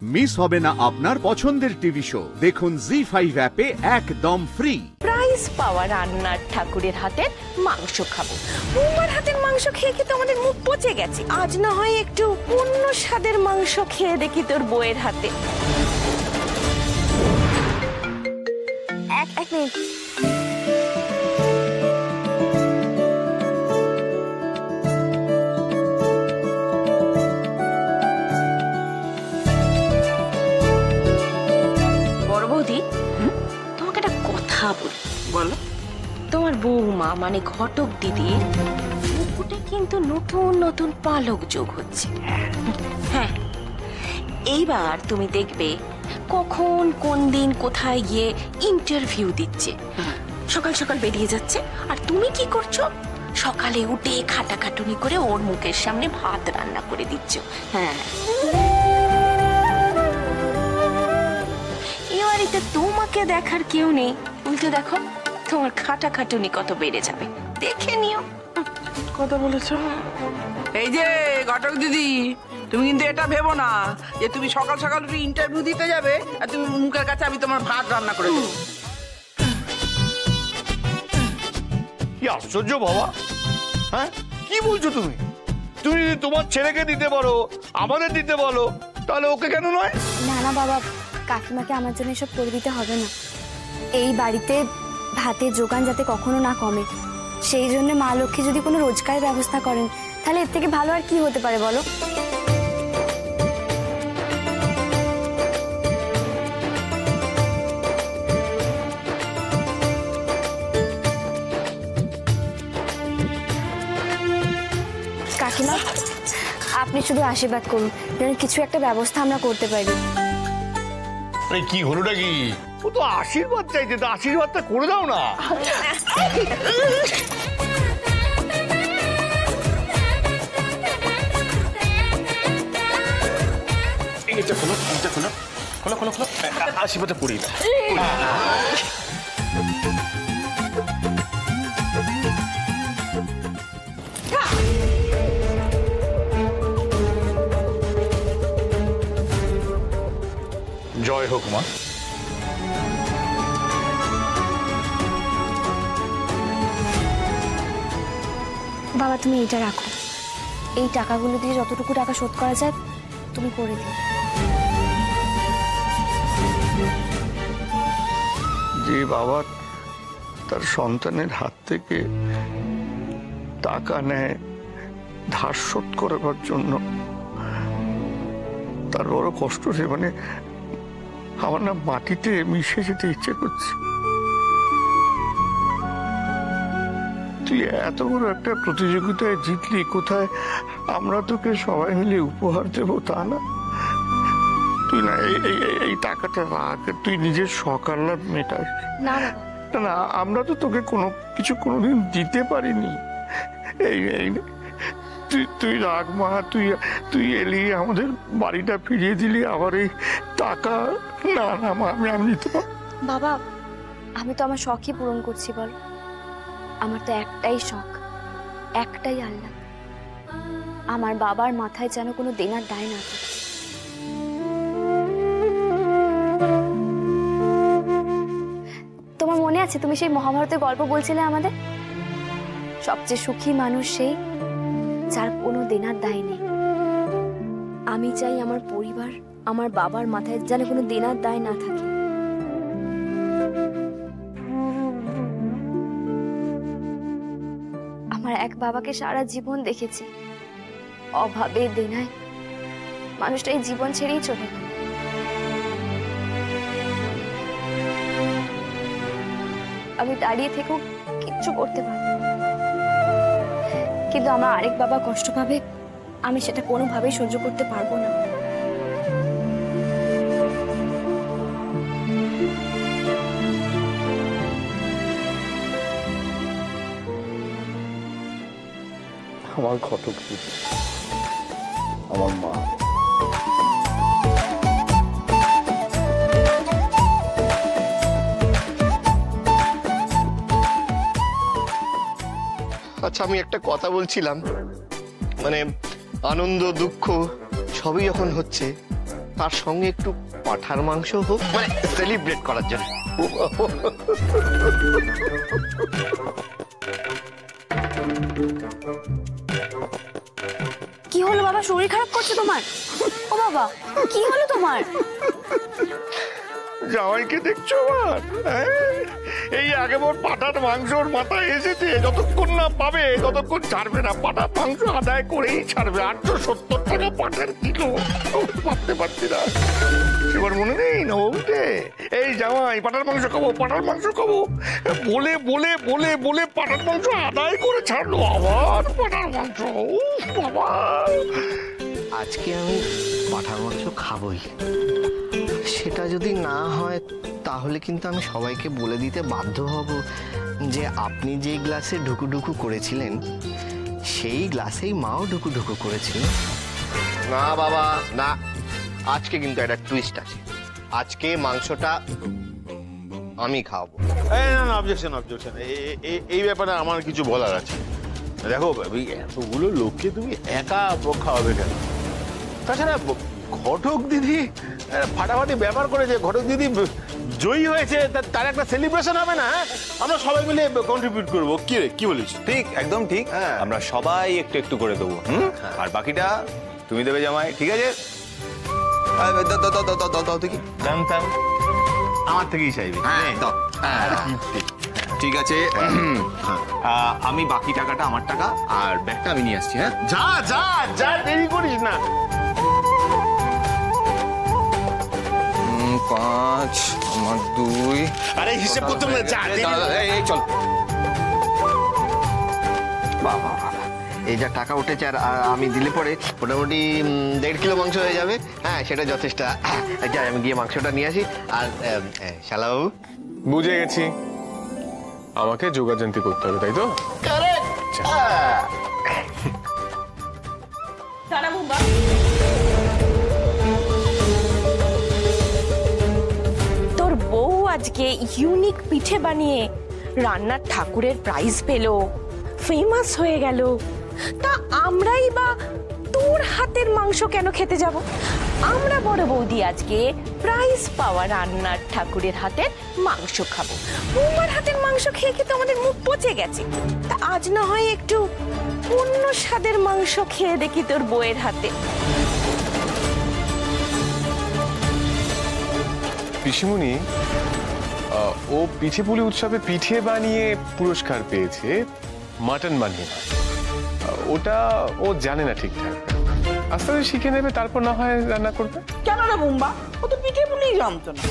Miss হবে না আপনার পছন্দের টিভি শো। দেখুন জি5 অ্যাপে একদম ফ্রি। প্রাইজ পাওয়া রান্নার ঠাকুরের হাতের মাংস খাবো। বৌমার হাতের মাংস খেয়ে খেয়ে তো আমাদের মুখ পচে গেছে। আজ না হয় একটু অন্য স্বাদের মাংস খেয়ে দেখি তোর বউয়ের হাতে। এক মিনিট। বলো। তোমার বৌমা মানে ঘটক দিদির মুকুটে কিন্তু নতুন নতুন পালক যোগ হচ্ছে। হ্যাঁ, এইবার তুমি দেখবে কখন কোন দিন কোথায় গিয়ে ইন্টারভিউ দিচ্ছে। সকাল সকাল বেরিয়ে যাচ্ছে, আর তুমি কি করছো? সকালে উঠে খাটাখাটুনি করে ওর মুখের সামনে ভাত রান্না করে দিচ্ছ। হ্যাঁ, এ বাড়িতে তোমাকে দেখার কেউ নেই, উল্টো দেখো তোমার খাটাখাটুনি কত বেড়ে যাবে, দেখে নিও। কথা বলেছ। এই যে ঘটক দিদি, তুমি কিন্তু এটা ভেবো না যে তুমি সকাল সকাল উঠে ইন্টারভিউ দিতে যাবে আর তুমি মুখের কাছে আমি তোমার ভাত রান্না করে দেবো। কি আশ্চর্য বাবা, হ্যাঁ কি বলছো তুমি? তুমি যদি তোমার ছেলেকে দিতে পারো, আমাদের দিতে বলো, তাহলে ওকে কেন নয়? না না বাবা, কাকিমাকে আমার জন্য এসব করে দিতে হবে না। এই বাড়িতে ভাতের যোগান যাতে কখনো না কমে, সেই জন্য মা লক্ষ্মী যদি কোনো রোজগারের ব্যবস্থা করেন, তাহলে এর থেকে ভালো আর কি হতে পারে বলো? কাকিমা, আপনি শুধু আশীর্বাদ করুন যেন কিছু একটা ব্যবস্থা আমরা করতে পারি। কি হলোটা কি? ও তো আশীর্বাদ চাইছে, তো আশীর্বাদটা করে দাও না। এটা খোলো, এটা খোলো, খোলো খোলো খোলো, আশীর্বাদটা করি না। জয় হোক মা। বাবা তুমি এটা রাখো, এই টাকাগুলো দিয়ে যতটুকু টাকা শোধ করা যায় তুমি করে দিও। যে বাবা তার সন্তানের হাত থেকে টাকা নেয় ধার শোধ করবার জন্য, তার বড় কষ্ট রে। মানে আমার না মাটিতে মিশে যেতে ইচ্ছে করছে। তুই এত বড় একটা প্রতিযোগিতায় জিতলি, কোথায় আমরা তোকে সবাই মিলে উপহার দেব তা না। তুই না এই টাকাটা রাখ, তুই নিজের শখ আহ্লাদ মেটাস। না না, আমরা তো তোকে কোনো কিছু কোনোদিন দিতে পারিনি। এই তুই রাখ মা, তুই এলি, আমাদের বাড়িটা ফিরিয়ে দিলি, আবার এই টাকা। না না মা, আমি নিতে পারবো বাবা। আমি তো আমার শখই পূরণ করছি বল। আমার তো একটাই শখ, একটাই আল্লাহ, আমার বাবার মাথায় যেন কোনো দেনার দায় না থাকে। তোমার মনে আছে তুমি সেই মহাভারতের গল্প বলছিলে আমাদের? সবচেয়ে সুখী মানুষ সেই যার কোনো দেনার দায় নেই। আমি চাই আমার পরিবার, আমার বাবার মাথায় যেন কোনো দেনার দায় না থাকে। আমার এক বাবাকে সারা জীবন দেখেছি, অভাবে দেনায় মানুষটা এই জীবন ছেড়েই চলে গেল। আমি দাঁড়িয়ে থেকেও কিচ্ছু করতে পারবো, কিন্তু আমার আরেক বাবা কষ্ট পাবে, আমি সেটা কোনোভাবেই সহ্য করতে পারবো না। আমার ঘটক দিদি, আমার মা। আচ্ছা, আমি একটা কথা বলছিলাম, মানে আনন্দ দুঃখ সবই যখন হচ্ছে, তার সঙ্গে একটু পাঁঠার মাংস হোক, মানে সেলিব্রেট করার জন্য। কি হলো বাবা, শরীর খারাপ করছে তোমার? ও বাবা, কি হলো তোমার? জামাইকে দেখছো আমার? এই আগে মোর পাঠার মাংসর মাথায় এসেছে, যতক্ষণ না পাবে ততক্ষণ ছাড়বে না। পাঠার মাংস আদায় করেই ছাড়বে। 870 টাকা পাঠার কিলো, ভাবতে পারছি না। এবার মনে নেই না বলতে, এই জামাই পাঠার মাংস খাবো, পাঠার মাংস খাবো বলে বলে বলে বলে পাঠার মাংস আদায় করে ছাড়লো। আবার পাঠার মাংস, বাবা। আজকে আমি পাঠার মাংস খাবই। সেটা যদি না হয় তাহলে কিন্তু আমি সবাইকে বলে দিতে বাধ্য হব যে আপনি যে গ্লাসে ঢুকুঢুকু করেছিলেন সেই গ্লাসেই মাও ঢুকুঢুকু করেছিল। না বাবা না, আজকে কিন্তু একটা টুইস্ট আছে। আজকে মাংসটা আমি খাওয়াবো। না না, অবজেকশন অবজেকশন, এই ব্যাপারে আমার কিছু বলার আছে। দেখো এতগুলো লোককে তুমি একা খাওয়াবে কেন? তাছাড়া ঘটক দিদি ফাটাফাটি ব্যাপার করেছে, ঘটক দিদি জয়ী হয়েছে, তার একটা সেলিব্রেশন হবে না? আমরা সবাই মিলে কন্ট্রিবিউট করবো। কি রে, কি বলিস? ঠিক, একদম ঠিক। আমরা সবাই একটু একটু করে দেবো, আর বাকিটা তুমি দেবে জামাই, ঠিক আছে? দাও দেখি, আমার থেকেই চাইবি। ঠিক আছে। আমি বাকি টাকাটা আমার টাকা, আর ব্যাগটা আমি নিয়ে আসছি। হ্যাঁ, যা যা যা, দেরি করিস না। 5 আমার 2। আরে হিসেব করতে হবে না, যা। এই চল। বাবা, এই যা টাকা উঠেছে আর আমি দিলে পরে মোটামুটি 1.5 কিলো মাংস হয়ে যাবে। হ্যাঁ, সেটা যথেষ্ট। যাই, আমি গিয়ে মাংসটা নিয়ে আসি। আর শালাবাবু, বুঝে গেছি, আমাকে যোগাযোগ করতে হবে, তাই তো? তোর বউ আজকে ইউনিক পিঠে বানিয়ে রান্নার ঠাকুরের প্রাইজ পেল, ফেমাস হয়ে গেল, তা আমরাই বা তোর হাতের মাংস কেন খেতে যাব? আমরা বড় বৌদি আজকে প্রাইজ পাওয়া রান্নার ঠাকুরের হাতের মাংস খাবো। বৌমার হাতের মাংস খেয়ে খেয়ে তো আমাদের মুখ পচে গেছে, তা আজ না হয় একটু অন্য স্বাদের মাংস খেয়ে দেখি তোর বউয়ের হাতে। পিসিমণি, ও পিঠে পুলি উৎসবে পিঠে বানিয়ে পুরস্কার পেয়েছে, মাটন বানিয়ে নয়। ওটা ও জানে না ঠিকঠাক, আস্তে আস্তে শিখে নেবে, তারপর না হয় রান্না করবে। কেন রে বুম্বা, ও তো পিঠে পুলি জানতো না,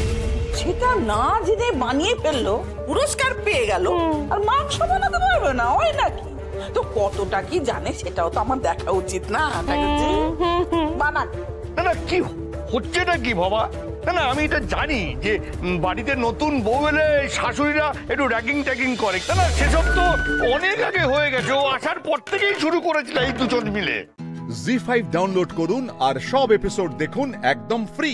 সেটা না জেনে বানিয়ে ফেললো, পুরস্কার পেয়ে গেল, আর মাংস বানাতে পারবে না, ওই নাকি? তো কতটা কি জানে সেটাও তো আমার দেখা উচিত না? বানাক না না, কি হচ্ছেটা কি বাবা? না না, আমি এটা জানি যে বাড়িতে নতুন বউ এলে শাশুড়িরা একটু র্যাগিং ট্যাগিং করে। না, সেসব তো অনেক আগে হয়ে গেছে। ও আসার পর থেকেই শুরু করেছিল এই দুজন মিলে। জি5 ডাউনলোড করুন আর সব এপিসোড দেখুন একদম ফ্রি।